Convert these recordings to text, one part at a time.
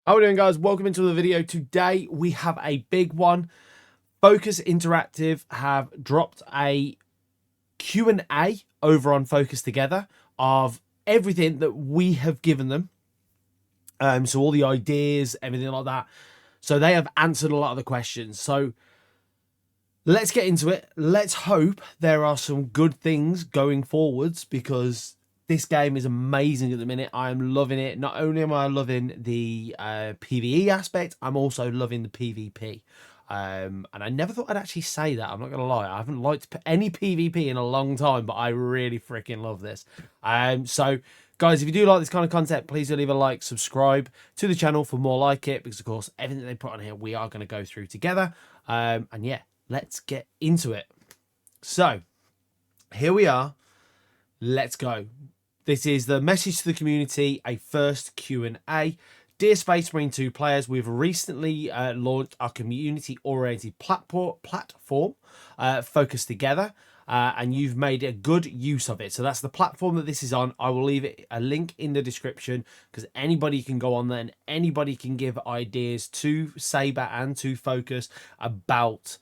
How are we doing, guys? Welcome into the video. Today we have a big one. Focus Interactive have dropped a Q&A over on Focus Together of everything that we have given them. So all the ideas, everything like that. So they have answered a lot of the questions. So let's get into it. Let's hope there are some good things going forwards, because this game is amazing at the minute. I am loving it. Not only am I loving the PvE aspect, I'm also loving the PvP. And I never thought I'd actually say that. I'm not gonna lie. I haven't liked any PvP in a long time, but I really freaking love this. So guys, if you do like this kind of content, please do leave a like, subscribe to the channel for more like it, because of course everything they put on here we are going to go through together. And yeah, let's get into it. So here we are. Let's go. This is the message to the community, a first Q&A. Dear Space Marine 2 players, we've recently launched our community-oriented platform, Focus Together, and you've made a good use of it. So that's the platform that this is on. I will leave a link in the description, because anybody can go on there and anybody can give ideas to Saber and to Focus about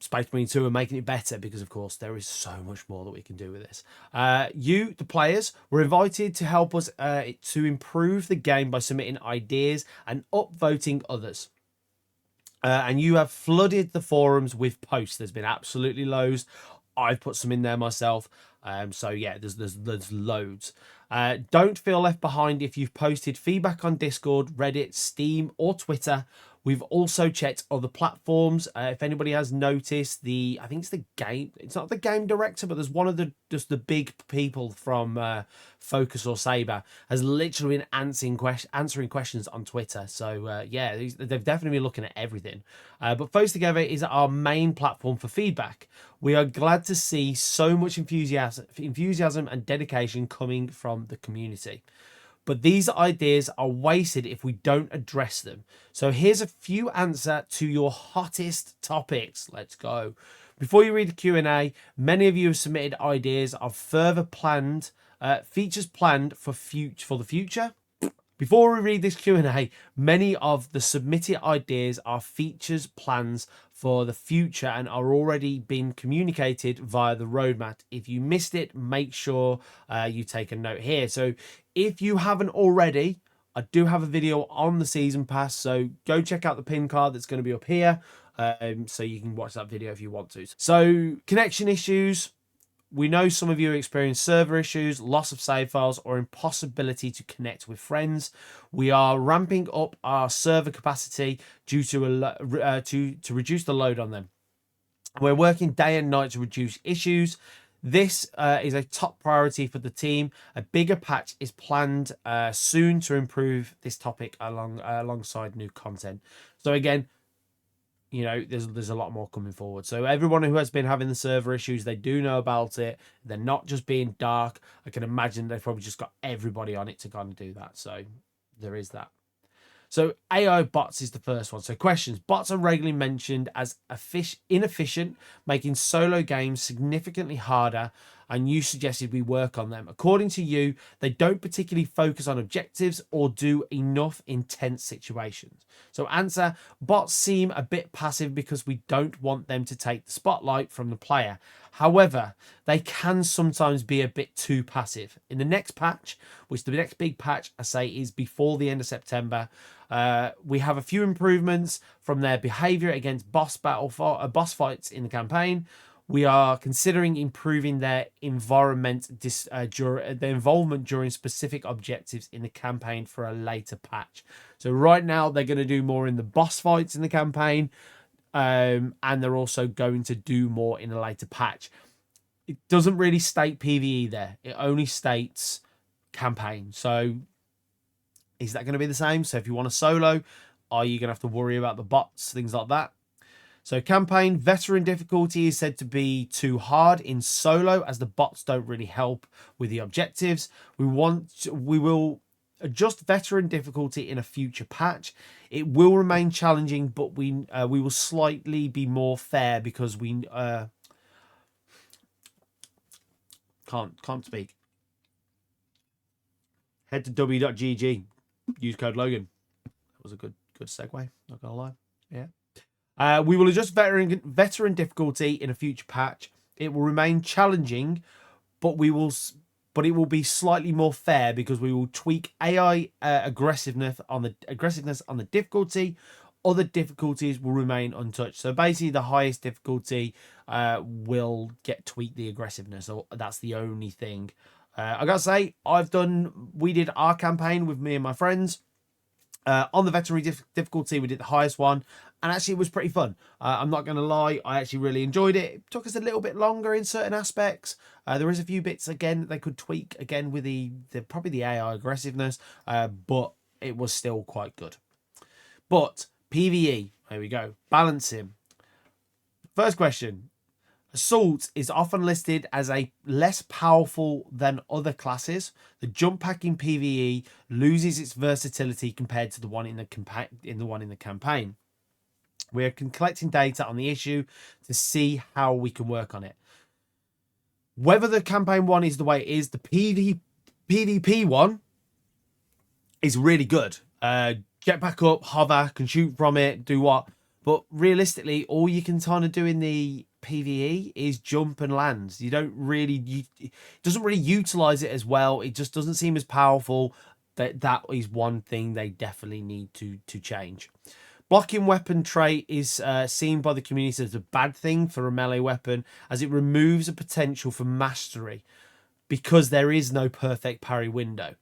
Space Marine 2 and making it better, because of course there is so much more that we can do with this. You, the players, were invited to help us to improve the game by submitting ideas and upvoting others. And you have flooded the forums with posts. There's been absolutely loads. I've put some in there myself. So yeah, there's loads. Don't feel left behind if you've posted feedback on Discord, Reddit, Steam, or Twitter. We've also checked other platforms. If anybody has noticed, I think it's the game. It's not the game director, but there's one of the big people from Focus or Saber has literally been answering questions on Twitter. So yeah, they've definitely been looking at everything. But Focus Together is our main platform for feedback. We are glad to see so much enthusiasm and dedication coming from the community. But these ideas are wasted if we don't address them. So here's a few answers to your hottest topics. Let's go. Before you read the Q&A, many of you have submitted ideas of further planned features planned for the future. Before we read this Q&A, many of the submitted ideas are features plans for the future and are already being communicated via the roadmap. If you missed it, make sure you take a note here. So if you haven't already, I do have a video on the season pass, so go check out the pin card that's going to be up here, so you can watch that video if you want to. So connection issues. We know some of you experience server issues, loss of save files, or impossibility to connect with friends. We are ramping up our server capacity due to reduce the load on them. We're working day and night to reduce issues. This is a top priority for the team. A bigger patch is planned soon to improve this topic alongside new content. So again, you know, there's a lot more coming forward. So everyone who has been having the server issues, they do know about it. They're not just being dark. I can imagine they've probably just got everybody on it to kind of do that. So there is that. So AI bots is the first one. So questions. Bots are regularly mentioned as inefficient, making solo games significantly harder, and you suggested we work on them. According to you, they don't particularly focus on objectives or do enough intense situations. So answer, bots seem a bit passive because we don't want them to take the spotlight from the player. However, they can sometimes be a bit too passive. In the next patch, which the next big patch I say is before the end of September, we have a few improvements from their behavior against boss fights in the campaign. We are considering improving their involvement during specific objectives in the campaign for a later patch. So right now they're going to do more in the boss fights in the campaign, and they're also going to do more in a later patch. It doesn't really state PvE there. It only states campaign. So is that going to be the same? So if you want a solo, are you going to have to worry about the bots, things like that? So campaign, veteran difficulty is said to be too hard in solo as the bots don't really help with the objectives. We will adjust veteran difficulty in a future patch. It will remain challenging, but we will slightly be more fair because we can't speak. Head to w.gg, use code Logan. was a good segue. Not gonna lie. Yeah. We will adjust veteran difficulty in a future patch. It will remain challenging, but it will be slightly more fair because we will tweak AI aggressiveness on the difficulty. Other difficulties will remain untouched. So basically, the highest difficulty will get tweaked the aggressiveness, or that's the only thing. I gotta say, we did our campaign with me and my friends. On the veterinary difficulty, we did the highest one, and actually it was pretty fun. I'm not going to lie, I actually really enjoyed it. It took us a little bit longer in certain aspects. There is a few bits, again, that they could tweak, again, with probably the AI aggressiveness, but it was still quite good. But PvE, there we go, balancing. First question. Assault is often listed as a less powerful than other classes. The jump pack in PvE loses its versatility compared to the one in the campaign. We are collecting data on the issue to see how we can work on it. Whether the campaign one is the way it is, the PvP one is really good. Get back up, hover, can shoot from it, do what. But realistically, all you can kind of do in the PvE is jump and land. You don't really, it doesn't really utilize it as well. It just doesn't seem as powerful. That is one thing they definitely need to change. Blocking weapon trait is seen by the community as a bad thing for a melee weapon, as it removes a potential for mastery because there is no perfect parry window.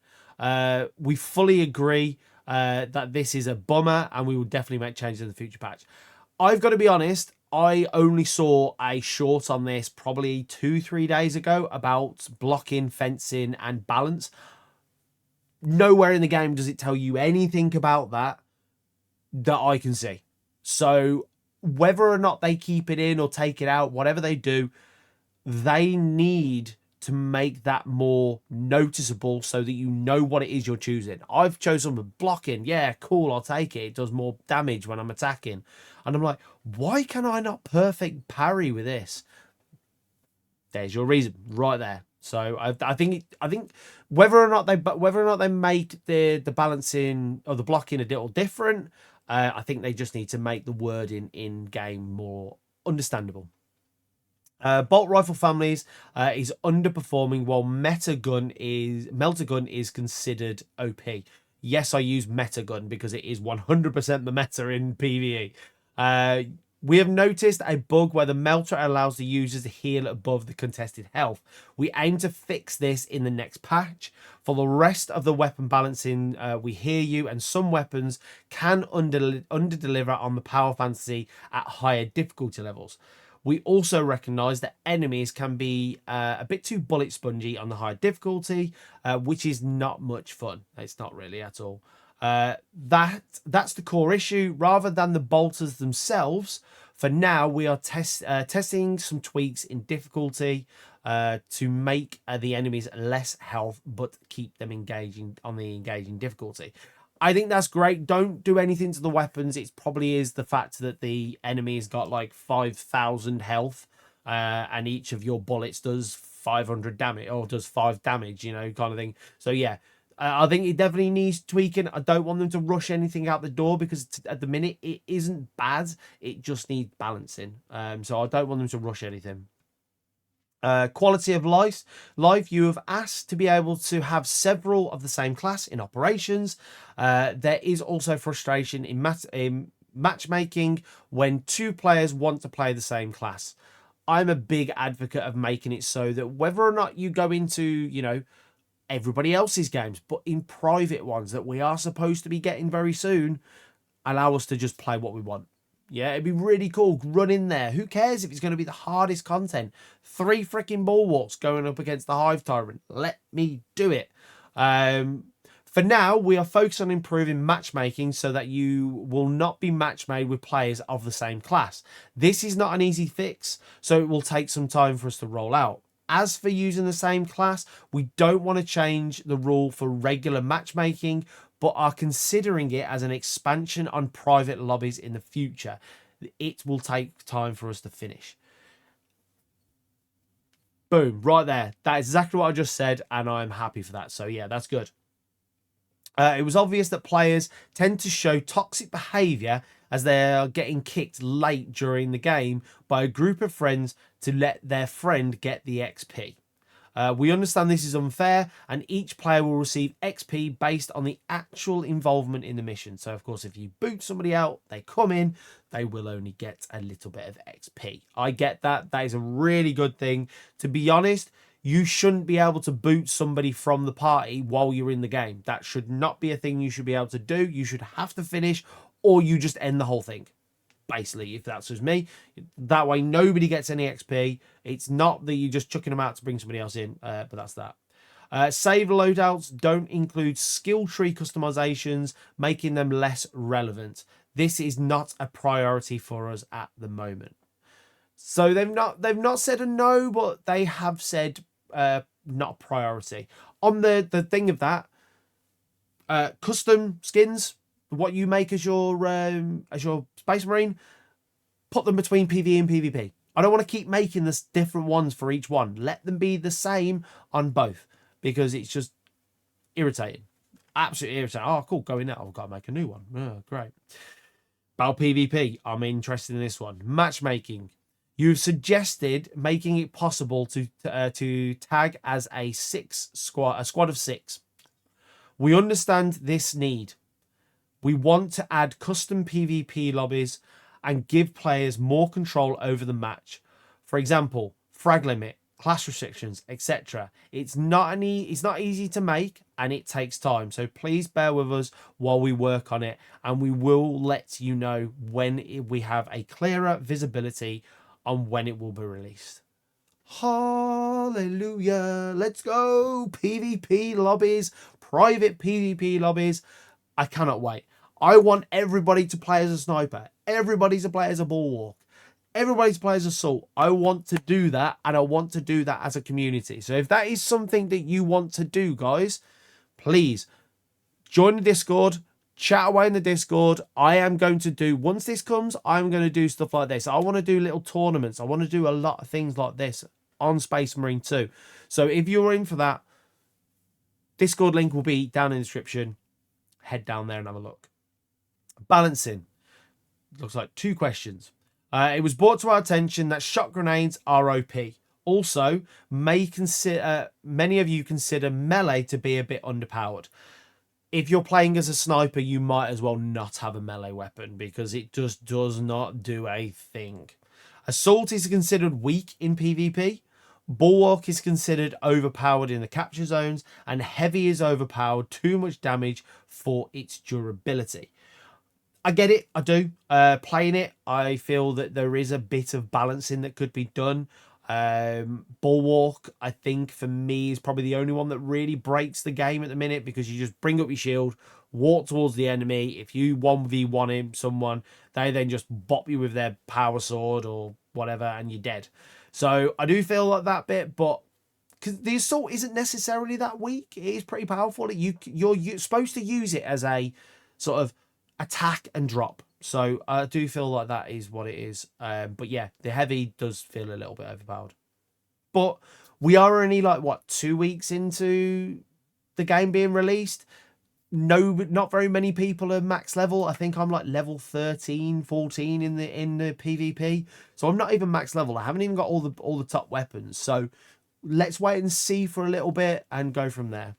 We fully agree that this is a bummer, and we will definitely make changes in the future patch. I've got to be honest, I only saw a short on this probably 2-3 days ago about blocking, fencing, and balance. Nowhere in the game does it tell you anything about that I can see. So whether or not they keep it in or take it out, whatever they do, they need to make that more noticeable so that you know what it is you're choosing. I've chosen blocking. Yeah, cool, I'll take it. It does more damage when I'm attacking. And I'm like, why can I not perfect parry with this? There's your reason right there. So I think whether or not they make the balancing or the blocking a little different, I think they just need to make the wording in game more understandable. Bolt rifle families is underperforming, while melter gun is considered OP. Yes, I use meta gun because it is 100% the meta in PvE. We have noticed a bug where the melter allows the users to heal above the contested health. We aim to fix this in the next patch. For the rest of the weapon balancing, we hear you, and some weapons can under-deliver on the power fantasy at higher difficulty levels. We also recognise that enemies can be a bit too bullet spongy on the higher difficulty, which is not much fun. It's not really at all. That's the core issue. Rather than the bolters themselves, for now we are testing some tweaks in difficulty to make the enemies less health but keep them engaging on the engaging difficulty. I think that's great. Don't do anything to the weapons. It probably is the fact that the enemy's got like 5,000 health, and each of your bullets does 500 damage or does 5 damage, you know, kind of thing. So yeah, I think it definitely needs tweaking. I don't want them to rush anything out the door because at the minute it isn't bad. It just needs balancing. So I don't want them to rush anything. Quality of life. You have asked to be able to have several of the same class in operations. There is also frustration in matchmaking when two players want to play the same class. I'm a big advocate of making it so that whether or not you go into, you know, everybody else's games, but in private ones that we are supposed to be getting very soon, allow us to just play what we want. Yeah, it'd be really cool. Run in there. Who cares if it's going to be the hardest content? 3 freaking bulwarks going up against the Hive Tyrant. Let me do it. For now, we are focused on improving matchmaking so that you will not be match made with players of the same class. This is not an easy fix, so it will take some time for us to roll out. As for using the same class, we don't want to change the rule for regular matchmaking, but are considering it as an expansion on private lobbies in the future. It will take time for us to finish. Boom, right there. That is exactly what I just said, and I'm happy for that. So yeah, that's good. It was obvious that players tend to show toxic behavior as they are getting kicked late during the game by a group of friends to let their friend get the XP. We understand this is unfair, and each player will receive XP based on the actual involvement in the mission. So, of course, if you boot somebody out, they come in, they will only get a little bit of XP. I get that. That is a really good thing. To be honest, you shouldn't be able to boot somebody from the party while you're in the game. That should not be a thing you should be able to do. You should have to finish, or you just end the whole thing. Basically, if that's just me, that way nobody gets any XP. It's not that you're just chucking them out to bring somebody else in, but that's that. Save loadouts don't include skill tree customizations, making them less relevant. This is not a priority for us at the moment. So they've not said a no, but they have said not a priority. On the thing of that, custom skins, what you make as your Space Marine, put them between PvE and PvP. I don't want to keep making this different ones for each one. Let them be the same on both, because it's just irritating. Absolutely irritating. Oh, cool, going out. I've got to make a new one. Oh, great. Battle PvP. I'm interested in this one. Matchmaking. You've suggested making it possible to tag as a squad of 6. We understand this need. We want to add custom PvP lobbies and give players more control over the match. For example, frag limit, class restrictions, etc. It's not easy to make, and it takes time. So please bear with us while we work on it, and we will let you know when we have a clearer visibility on when it will be released. Hallelujah. Let's go. PvP lobbies, private PvP lobbies. I cannot wait. I want everybody to play as a sniper. Everybody to play as a bulwark. Everybody to play as assault. I want to do that, and I want to do that as a community. So if that is something that you want to do, guys, please join the Discord. Chat away in the Discord. I am going to do, once this comes, I'm going to do stuff like this. I want to do little tournaments. I want to do a lot of things like this on Space Marine 2. So if you're in for that, Discord link will be down in the description. Head down there and have a look. Balancing. Looks like 2 questions. It was brought to our attention that shot grenades are OP. Also, many of you consider melee to be a bit underpowered. If you're playing as a sniper, you might as well not have a melee weapon, because it just does not do a thing. Assault is considered weak in PvP. Bulwark is considered overpowered in the capture zones, and heavy is overpowered, too much damage for its durability. I get it, I do. Playing it, I feel that there is a bit of balancing that could be done. Bulwark, I think, for me, is probably the only one that really breaks the game at the minute, because you just bring up your shield, walk towards the enemy. If you 1v1 him, someone, they then just bop you with their power sword or whatever, and you're dead. So I do feel like that bit, but because the assault isn't necessarily that weak, it is pretty powerful. You're supposed to use it as a sort of attack and drop. So I do feel like that is what it is. But yeah, the heavy does feel a little bit overpowered. But we are only like, what, 2 weeks into the game being released. No, not very many people are max level. I think I'm like level 13, 14 in the PvP. So I'm not even max level. I haven't even got all the top weapons. So let's wait and see for a little bit and go from there.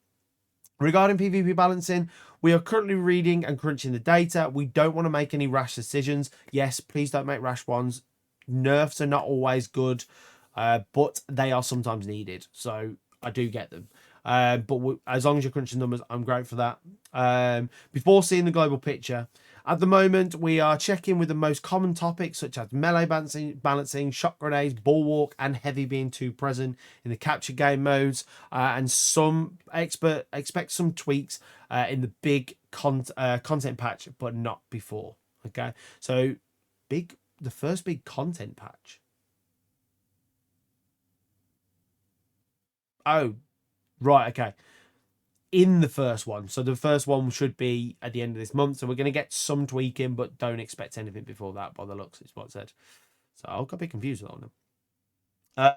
Regarding PvP balancing, we are currently reading and crunching the data. We don't want to make any rash decisions. Yes, please don't make rash ones. Nerfs are not always good, but they are sometimes needed. So I do get them. But as long as you're crunching numbers, I'm great for that. Before seeing the global picture, at the moment, we are checking with the most common topics, such as melee balancing, shot grenades, bulwark, and heavy being too present in the capture game modes. And some expect some tweaks in the big content patch, but not before. Okay, so the first big content patch. Oh, right, okay. In the first one. So the first one should be at the end of this month. So we're going to get some tweaking, but don't expect anything before that by the looks, is what it said. So I got a bit confused with that one.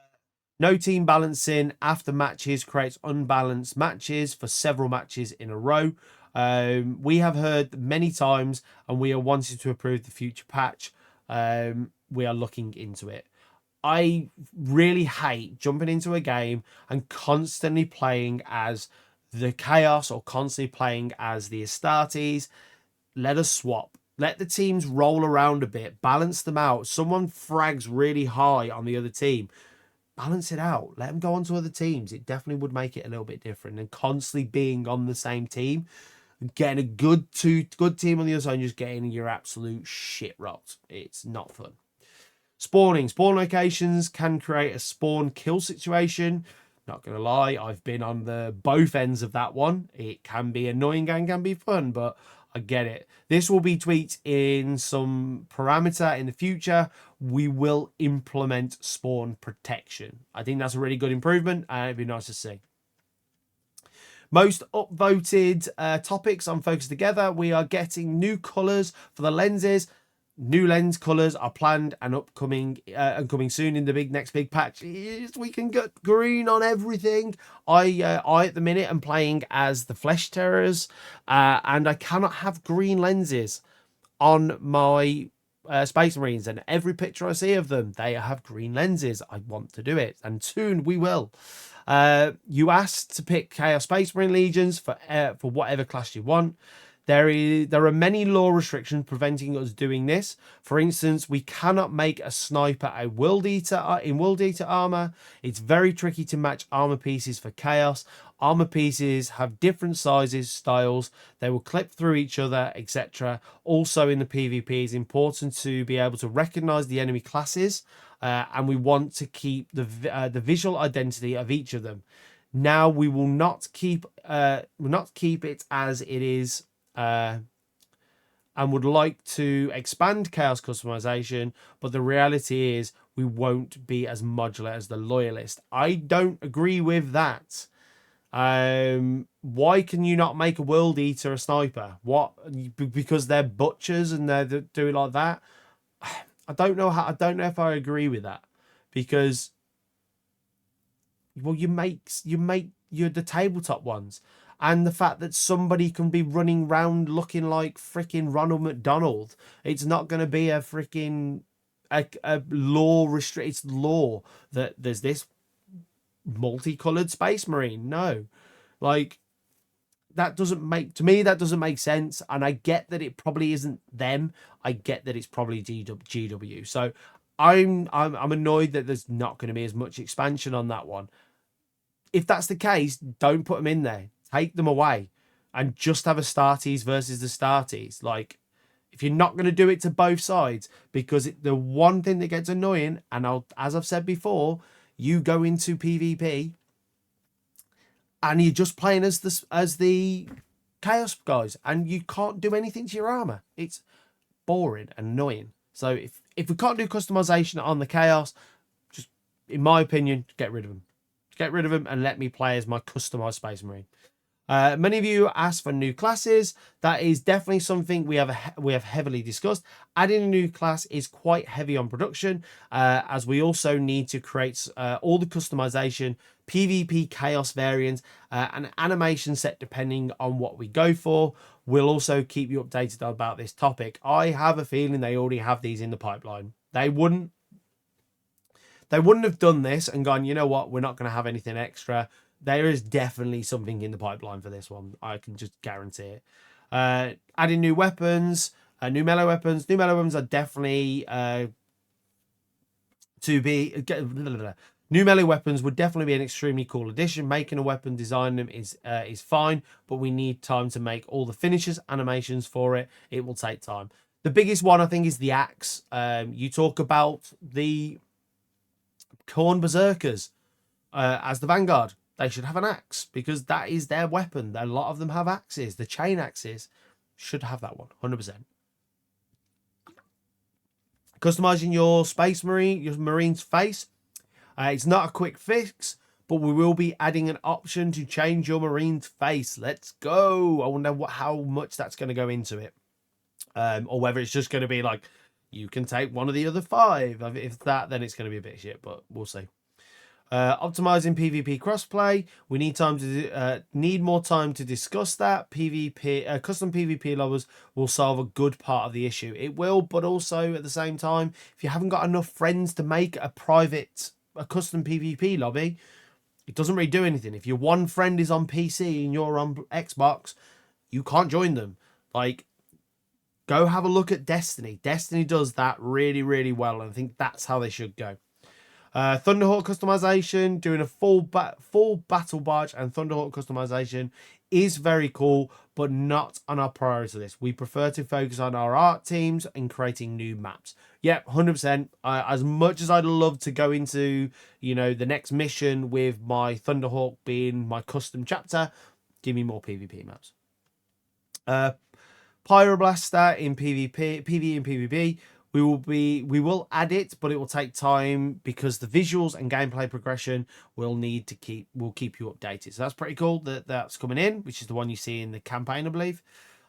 No team balancing after matches creates unbalanced matches for several matches in a row. We have heard many times, and we are wanting to approve the future patch. We are looking into it. I really hate jumping into a game and constantly playing as the Chaos or constantly playing as the Astartes. Let us swap. Let the teams roll around a bit, balance them out. Someone frags really high on the other team, balance it out. Let them go on to other teams. It definitely would make it a little bit different than constantly being on the same team, getting a good team on the other side and just getting your absolute shit rocked. It's not fun. Spawn locations can create a spawn kill situation. Not gonna lie, I've been on the both ends of that one. It can be annoying and can be fun, but I get it. This will be tweaked in some parameter in the future. We will implement spawn protection. I think that's a really good improvement, and it'd be nice to see. Most upvoted topics on Focus Together. We are getting new colours for the lenses. New lens colours are planned and upcoming and coming soon in the next big patch. We can get green on everything. I at the minute am playing as the Flesh Terrors, and I cannot have green lenses on my Space Marines. And every picture I see of them, they have green lenses. I want to do it, and soon we will. You asked to pick Chaos Space Marine Legions for whatever class you want. There are many law restrictions preventing us doing this. For instance, we cannot make a sniper a World Eater in World Eater armor. It's very tricky to match armor pieces for Chaos. Armor pieces have different sizes, styles. They will clip through each other, etc. Also in the PvP, it's important to be able to recognize the enemy classes, and we want to keep the visual identity of each of them. Now we will not keep it as it is. And would like to expand Chaos customization, but the reality is we won't be as modular as the Loyalist. I don't agree with that. Why can you not make a World Eater a sniper? What? Because they're butchers and they do it like that? I don't know if I agree with that, because well, you're the tabletop ones. And the fact that somebody can be running around looking like freaking Ronald McDonald, it's not going to be a freaking a law restrict. It's law that there's this multicolored Space Marine. No, like that doesn't make sense. And I get that it probably isn't them. I get that it's probably GW. So I'm annoyed that there's not going to be as much expansion on that one. If that's the case, don't put them in there. Take them away and just have Astartes versus the Astartes. Like, if you're not going to do it to both sides, because the one thing that gets annoying, and as I've said before, you go into PvP and you're just playing as the Chaos guys, and you can't do anything to your armor. It's boring and annoying. So if we can't do customization on the Chaos, just in my opinion, get rid of them. Get rid of them and let me play as my customized Space Marine. Many of you asked for new classes. That is definitely something we have heavily discussed. Adding a new class is quite heavy on production, as we also need to create all the customization, PvP Chaos variants, and animation set depending on what we go for. We'll also keep you updated about this topic. I have a feeling they already have these in the pipeline. They wouldn't have done this and gone, you know what, we're not going to have anything extra. There is definitely something in the pipeline for this one. I can just guarantee it. Adding new weapons, new melee weapons. New melee weapons are definitely new melee weapons would definitely be an extremely cool addition. Making a weapon, designing them is fine, but we need time to make all the finishes, animations for it. It will take time. The biggest one, I think, is the axe. You talk about the Khorne Berserkers as the Vanguard. They should have an axe because that is their weapon. A lot of them have axes. The chain axes should have that one, 100%. Customizing your Space Marine, your Marine's face. It's not a quick fix, but we will be adding an option to change your Marine's face. Let's go. I wonder how much that's going to go into it. Or whether it's just going to be like, you can take one of the other 5. If that, then it's going to be a bit shit, but we'll see. Optimizing PvP crossplay. We need more time to discuss that. PvP custom PvP levels will solve a good part of the issue. It will, but also at the same time, if you haven't got enough friends to make a custom PvP lobby, it doesn't really do anything. If your one friend is on PC and you're on Xbox, you can't join them. Like, go have a look at Destiny. Destiny does that really, really well, and I think that's how they should go. Thunderhawk customization, doing a full battle barge and Thunderhawk customization is very cool, but not on our priority list. We prefer to focus on our art teams and creating new maps. Yep, 100%. As much as I'd love to go into, the next mission with my Thunderhawk being my custom chapter, give me more PvP maps. Pyroblaster in PvP, PvE and PvP. We will add it, but it will take time because the visuals and gameplay progression will keep you updated. So that's pretty cool that's coming in, which is the one you see in the campaign, I believe.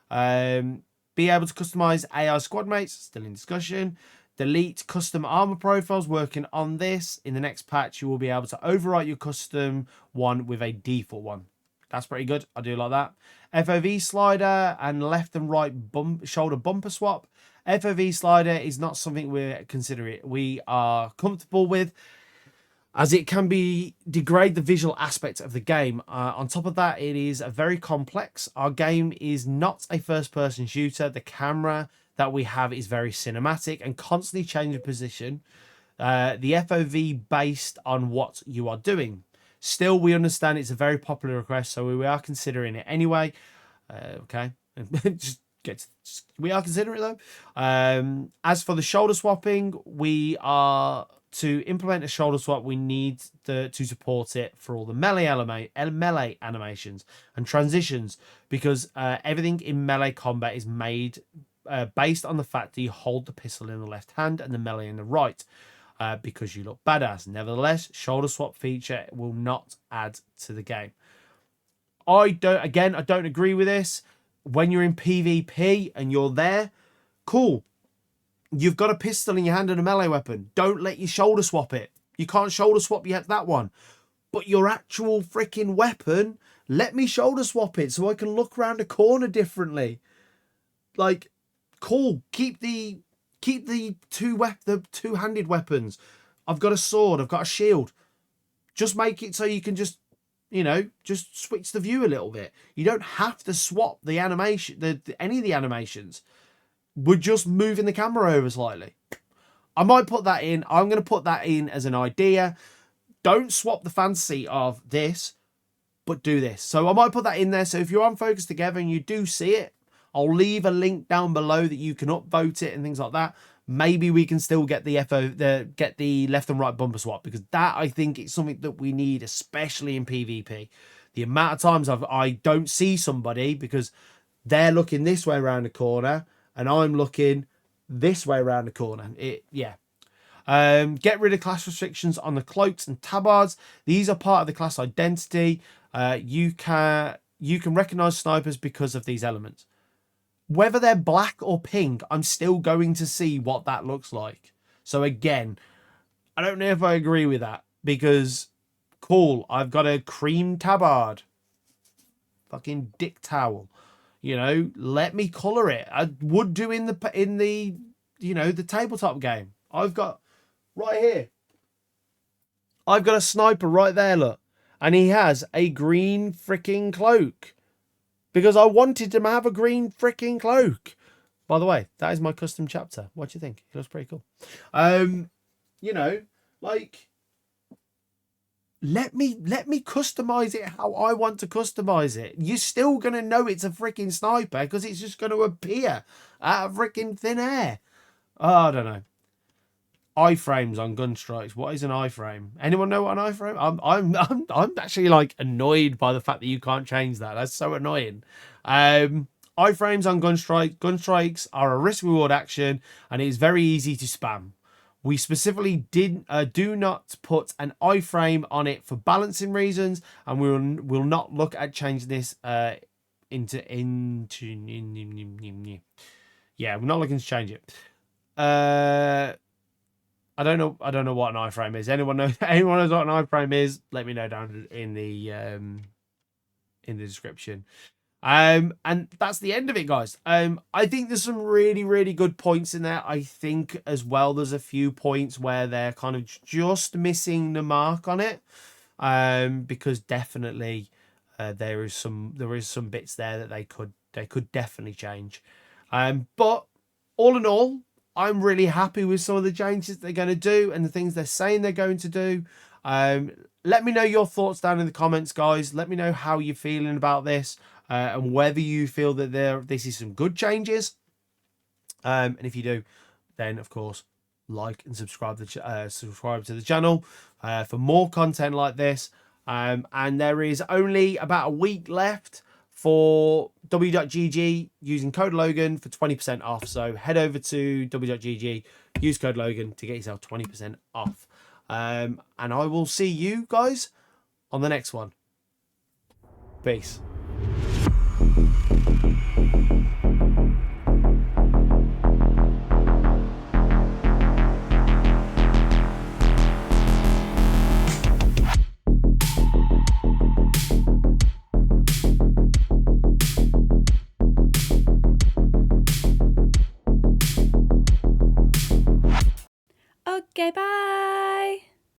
Be able to customize AI squad mates, still in discussion. Delete custom armor profiles, working on this. In the next patch, you will be able to overwrite your custom one with a default one. That's pretty good. I do like that. FOV slider and left and right shoulder bumper swap. FOV slider is not something we are comfortable with, as it can degrade the visual aspect of the game. On top of that, it is very complex. Our game is not a first-person shooter. The camera that we have is very cinematic and constantly changing position. The FOV based on what you are doing. Still, we understand it's a very popular request, so we are considering it anyway. Okay, we are considering it though. As for the shoulder swapping, to implement a shoulder swap, we need to support it for all the melee animations and transitions, because everything in melee combat is made based on the fact that you hold the pistol in the left hand and the melee in the right. Because you look badass. Nevertheless, shoulder swap feature will not add to the game. I don't agree with this. When you're in PvP and you're there, cool. You've got a pistol in your hand and a melee weapon. Don't let you shoulder swap it. You can't shoulder swap yet that one. But your actual freaking weapon, let me shoulder swap it so I can look around a corner differently. Like, cool. Keep the two-handed weapons. I've got a sword. I've got a shield. Just make it so you can just switch the view a little bit. You don't have to swap the animation, any of the animations. We're just moving the camera over slightly. I might put that in. I'm going to put that in as an idea. Don't swap the fantasy of this, but do this. So I might put that in there. So if you're on Focus Together and you do see it, I'll leave a link down below that you can upvote it and things like that. Maybe we can still get the left and right bumper swap, because that, I think, is something that we need, especially in PvP. The amount of times I don't see somebody because they're looking this way around the corner and I'm looking this way around the corner. Get rid of class restrictions on the cloaks and tabards. These are part of the class identity. You can recognize snipers because of these elements. Whether they're black or pink, I'm still going to see what that looks like. So again, I don't know if I agree with that, because cool, I've got a cream tabard. Fucking dick towel. Let me colour it. I would do in the the tabletop game. I've got right here. I've got a sniper right there, look. And he has a green freaking cloak, because I wanted him to have a green freaking cloak. By the way, that is my custom chapter. What do you think? It looks pretty cool. Let me customize it how I want to customize it. You're still going to know it's a freaking sniper because it's just going to appear out of freaking thin air. Oh, I don't know. Iframes on gun strikes. What is an iframe? Anyone know what an iframe? I'm actually like annoyed by the fact that you can't change that. That's so annoying. Iframes on gun strikes. Gun strikes are a risk reward action, and it is very easy to spam. We specifically do not put an iframe on it for balancing reasons, and will not look at changing this we're not looking to change it. I don't know what an iframe is. Anyone knows what an iframe is? Let me know down in the description. And that's the end of it, guys. I think there's some really, really good points in there. I think as well there's a few points where they're kind of just missing the mark on it. Because definitely there is some bits there that they could definitely change. But all in all, I'm really happy with some of the changes they're going to do and the things they're saying they're going to do. Let me know your thoughts down in the comments, guys. Let me know how you're feeling about this and whether you feel that this is some good changes. And if you do, then of course like and subscribe to the channel for more content like this. And there is only about a week left for w.gg using code Logan for 20% off. So head over to w.gg, use code Logan to get yourself 20% off. And I will see you guys on the next one. Peace. Okay, bye.